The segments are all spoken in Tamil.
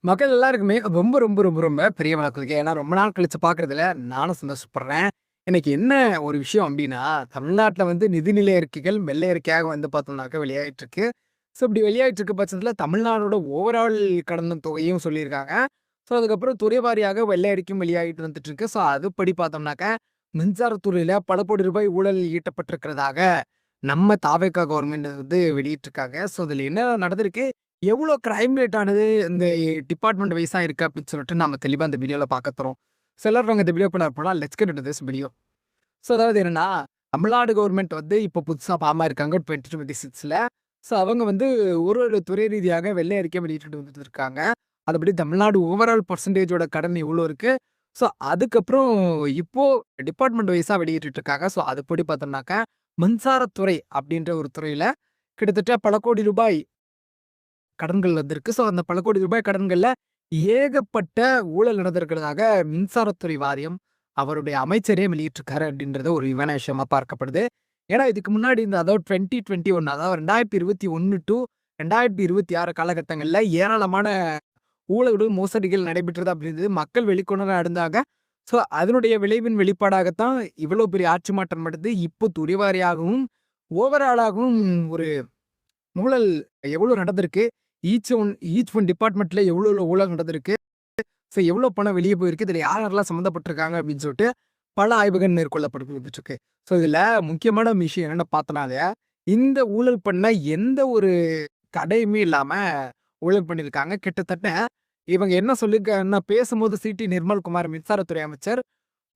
மக்கள் எல்லாருக்குமே ரொம்ப, ரொம்ப, ரொம்ப, ரொம்ப பெரிய வணக்கம். ஏன்னா ரொம்ப நாள் கழிச்சு பார்க்குறதுல நானும் சந்தோஷப்படுறேன். எனக்கு என்ன ஒரு விஷயம் அப்டின்னா, தமிழ்நாட்ல வந்து நிதிநிலை அறிக்கைகள் வெள்ளை அறிக்கையாக வந்து பார்த்தோம்னாக்க வெளியாயிட்டுருக்கு. ஸோ இப்டி வெளியாயிட்டுருக்க பட்சத்தில தமிழ்நாடோட ஓவரால் கடன் தொகையும் சொல்லியிருக்காங்க. ஸோ அதுக்கப்புறம் துறை வாரியாக வெள்ளை அறிக்கையும் வெளியாகிட்டு வந்துட்டுருக்கு. ஸோ அதுபடி பார்த்தோம்னாக்க, மின்சாரத்துறையில பல கோடி ரூபாய் ஊழல் ஈட்டப்பட்டிருக்கிறதாக நம்ம தாவேகா கவர்மெண்ட் வந்து வெளியிட்டிருக்காங்க. ஸோ இதில என்ன நடந்திருக்கு? எவ்வளோ கிரைம் ரேட் ஆனது இந்த டிபார்ட்மெண்ட் வைஸா இருக்கு அப்படின்னு சொல்லிட்டு நாம தெளிவா இந்த வீடியோல பார்க்க தரோம். சிலர் நாங்க இந்த வீடியோ போனா let's get into this video. So அதாவது என்னன்னா, தமிழ்நாடு கவர்மெண்ட் வந்து இப்போ புதுசா ஃபார்ம் ஆயிருக்காங்க 2026ல. ஸோ அவங்க வந்து ஒரு ஒரு துறை ரீதியாக வெள்ளை அறிக்கை வெளியிட்டுட்டு வந்துட்டு இருக்காங்க. அதுபடி தமிழ்நாடு ஓவரால் பெர்சன்டேஜோட கடன் எவ்வளோ இருக்கு? ஸோ அதுக்கப்புறம் இப்போ டிபார்ட்மெண்ட் வைஸா வெளியிட்டுட்டு இருக்காங்க. ஸோ அதுபடி பார்த்தோம்னாக்க, மின்சாரத்துறை அப்படின்ற ஒரு துறையில கிட்டத்தட்ட பல கோடி ரூபாய் கடன்கள் வந்திருக்கு. ஸோ அந்த பல கோடி ரூபாய் கடன்கள்ல ஏகப்பட்ட ஊழல் நடந்திருக்கிறதாக மின்சாரத்துறை வாரியம் அவருடைய அமைச்சரே வெளியிட்டிருக்காரு அப்படின்றது ஒரு விமான விஷயமா பார்க்கப்படுது. ஏன்னா இதுக்கு முன்னாடி இந்த அதாவது 2021 அதாவது 2021 டூ 2026 காலகட்டங்கள்ல ஏராளமான ஊழல்கள், மோசடிகள் நடைபெற்றது அப்படின்றது மக்கள் வெளிக்கொணர இருந்தாங்க. ஸோ அதனுடைய விளைவின் வெளிப்பாடாகத்தான் இவ்வளோ பெரிய ஆட்சி மாற்றம் நடந்து இப்போ துறைவாரியாகவும், ஓவராலாகவும் ஒரு ஊழல் எவ்வளோ நடந்திருக்கு? ஈச் ஒன் டிபார்ட்மெண்ட்ல எவ்வளோ ஊழல் நடந்திருக்கு? ஸோ எவ்வளோ பணம் வெளிய போயிருக்கு? இதில யார் யாரெல்லாம் சம்மந்தப்பட்டுருக்காங்க? அப்படின்னு சொல்லிட்டு பல ஆய்வுகள் மேற்கொள்ளப்பட்டு வந்துட்டுருக்கு. ஸோ இதில முக்கியமான விஷயம் என்னன்னு பார்த்தோம்னால, இந்த ஊழல் பண்ண எந்த ஒரு தடையுமே இல்லாம ஊழல் பண்ணியிருக்காங்க. கிட்டத்தட்ட இவங்க என்ன சொல்லியிருக்காங்கன்னா, பேசும்போது சிடி நிர்மல்குமார் மின்சாரத்துறை அமைச்சர்,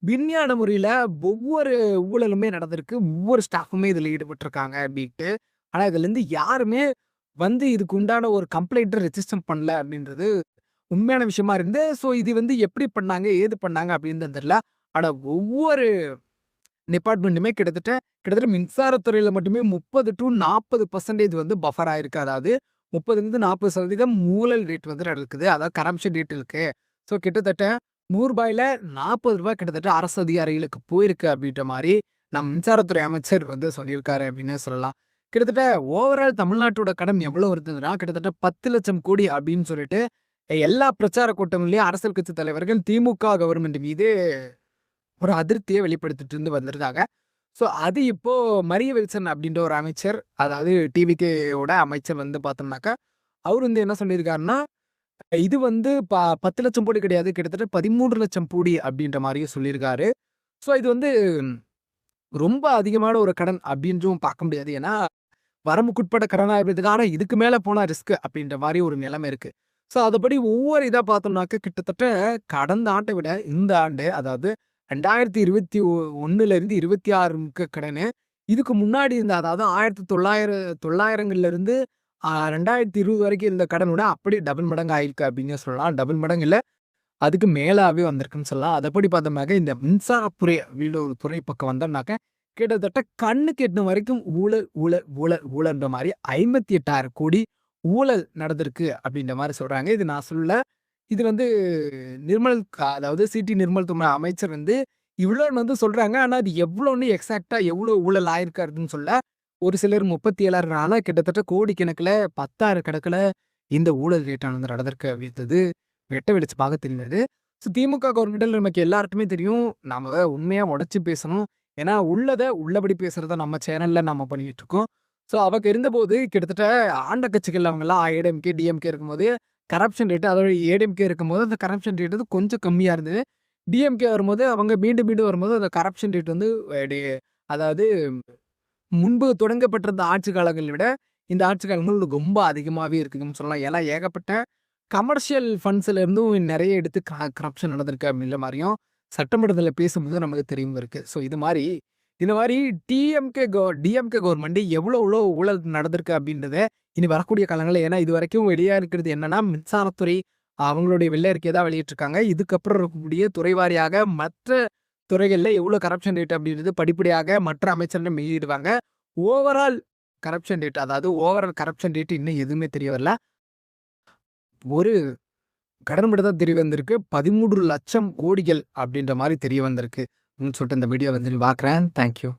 விஞ்ஞான முறையில ஒவ்வொரு ஊழலுமே நடந்திருக்கு. ஒவ்வொரு ஸ்டாஃப்புமே இதில ஈடுபட்டுருக்காங்க அப்படின்ட்டு. ஆனா இதுலருந்து யாருமே வந்து இதுக்கு உண்டான ஒரு கம்ப்ளைண்ட்ட ரெஜிஸ்டர் பண்ணல அப்படின்றது உண்மையான விஷயமா இருந்து. ஸோ இது வந்து எப்படி பண்ணாங்க? ஏது பண்ணாங்க? அப்படின்னு தெரியல. ஆனா ஒவ்வொரு டிபார்ட்மெண்ட்டுமே கிட்டத்தட்ட மின்சாரத்துறையில மட்டுமே 30 டூ 40% வந்து பஃபர் ஆயிருக்கு. அதாவது 30லிருந்து 40% ஊழல் ரேட் வந்து நடக்குது. அதாவது கரப்ஷன் ரேட் இருக்கு. ஸோ கிட்டத்தட்ட ரூ. 100ல ரூ. 40 கிட்டத்தட்ட அரசு அதிகாரிகளுக்கு போயிருக்கு அப்படின்ற மாரி நம் மின்சாரத்துறை அமைச்சர் வந்து சொல்லியிருக்காரு அப்படின்னே சொல்லலாம். கிட்டத்தட்ட ஓவரால் தமிழ்நாட்டோட கடன் எவ்வளோ இருந்ததுன்னா, கிட்டத்தட்ட 10,00,000 கோடி அப்படின்னு சொல்லிட்டு எல்லா பிரச்சார கூட்டங்கள்லயும் அரசியல் கட்சி தலைவர்கள் திமுக கவர்மெண்ட் மீது ஒரு அதிருப்திய வெளிப்படுத்திட்டு இருந்து வந்திருந்தாங்க. ஸோ அது இப்போ மரிய வில்சன் அப்படின்ற ஒரு அமைச்சர், அதாவது டிவிகேவோட அமைச்சர் வந்து பார்த்தோம்னாக்கா, அவரு வந்து என்ன சொல்லியிருக்காருன்னா, இது வந்து 10,00,000 கோடி கிடையாது. கிட்டத்தட்ட 13,00,000 கோடி அப்படின்ற மாரியும் சொல்லியிருக்காரு. ஸோ இது வந்து ரொம்ப அதிகமான ஒரு கடன் அப்படின்றும் பார்க்க முடியாது. ஏன்னா, வரம்புக்குட்பட்ட கடனா இருக்கிறதுக்கு ஆனா இதுக்கு மேல போனா ரிஸ்க் அப்படின்ற மாரி ஒரு நிலைமை இருக்கு. ஸோ அதுபடி ஒவ்வொரு இதா பார்த்தோம்னாக்க கிட்டத்தட்ட கடந்த ஆண்ட விட இந்த ஆண்டு அதாவது 2021லேருந்து 26க்கு கடனு. இதுக்கு முன்னாடி இருந்த அதாவது 1900ங்கள்லேருந்து 2020 வரைக்கும் இருந்த கடனோட அப்படியே டபுள் மடங்கு ஆயிருக்கு அப்டின்னே சொல்லலாம். டபுள் மடங்கு இல்ல, அதுக்கு மேலாவே வந்திருக்குன்னு சொல்லலாம். அதப்படி பார்த்தோம்னாக்க இந்த மின்சாரத்துறை அப்படின்ற ஒரு துறை பக்கம் வந்தோம்னாக்க, கிட்டத்தட்ட கண்ணுக்கு எட்டுன வரைக்கும் ஊழல், ஊழல், ஊழல், ஊழல்ன்ற மாரி 58,000 கோடி ஊழல் நடந்திருக்கு அப்படின்ற மாரி சொல்றாங்க. இது நான் சொல்லல. இது வந்து அதாவது சிடி நிர்மல் அமைச்சர் வந்து இவ்வளோன்னு வந்து சொல்றாங்க. ஆனா அது எவ்வளோன்னு எக்ஸாக்ட்டா எவ்வளோ ஊழல் ஆயிருக்காருன்னு சொல்ல. ஒரு சிலர் 37,000 ஆனா கிட்டத்தட்ட கோடிக்கணக்குல 10,000 கணக்குல இந்த ஊழல் ரேட் ஆனது நடந்திருக்கு அப்படின்றது வெட்ட வெளிச்சமாக தெரிந்தது. ஸோ திமுக கவர்மெண்ட்ல நமக்கு எல்லாருக்குமே தெரியும். நாம உண்மையா உடைச்சு பேசணும். ஏன்னா உள்ளத உள்ளபடி பேசுறத நம்ம சேனல்ல நம்ம பண்ணிட்டு இருக்கோம். ஸோ அவங்க இருந்தபோது கிட்டத்தட்ட ஆண்ட கட்சிகள் அவங்கலாம் ஏடிஎம்கே, டிஎம்கே இருக்கும்போது கரப்ஷன் ரேட் அதோட ஏடிஎம்கே இருக்கும்போது அந்த கரப்ஷன் ரேட் வந்து கொஞ்சம் கம்மியா இருந்தது. டிஎம்கே வரும்போது அவங்க மீண்டும் மீண்டும் வரும்போது அந்த கரப்ஷன் ரேட் வந்து டே அதாவது முன்பு தொடங்கப்பட்டிருந்த ஆட்சி காலங்களை விட இந்த ஆட்சி காலங்கள் ரொம்ப அதிகமாவே இருக்குதுன்னு சொல்லலாம். ஏன்னா ஏகப்பட்ட கமர்ஷியல் ஃபண்ட்ஸ்ல இருந்தும் நெறைய எடுத்து கரப்ஷன் நடந்திருக்கு அப்படின்ற மாரியும் சட்டமன்றத்தில பேசும்போது நமக்கு தெரிய இருக்கு. ஸோ இது மாரி இந்த மாரி டிஎம்கே கவர்மெண்ட் எவ்வளோ ஊழல் நடந்திருக்கு அப்படின்றத இனி வரக்கூடிய காலங்கள்ல ஏன்னா இதுவரைக்கும் வெளியா இருக்கிறது என்னன்னா, மின்சாரத்துறை அவங்களுடைய வெள்ளை அறிக்கை தான் வெளியிட்டிருக்காங்க. இதுக்கப்புறம் இருக்கக்கூடிய துறை வாரியாக மற்ற துறைகள்ல எவ்வளோ கரப்ஷன் ரேட் அப்படின்றது படிப்படியாக மற்ற அமைச்சர்கள் வெளியிடுவாங்க. ஓவரால் கரப்ஷன் ரேட் அதாவது ஓவரால் கரப்ஷன் ரேட் இன்னும் எதுவுமே தெரிய வரல. ஒரு கடன் மட்டும் தான் தெரிய வந்திருக்கு. 13,00,000 கோடிகள் அப்படின்ற மாரி தெரிய வந்திருக்கு. சொல்லிட்டு இந்த வீடியோ வந்து பார்க்குறேன். Thank you.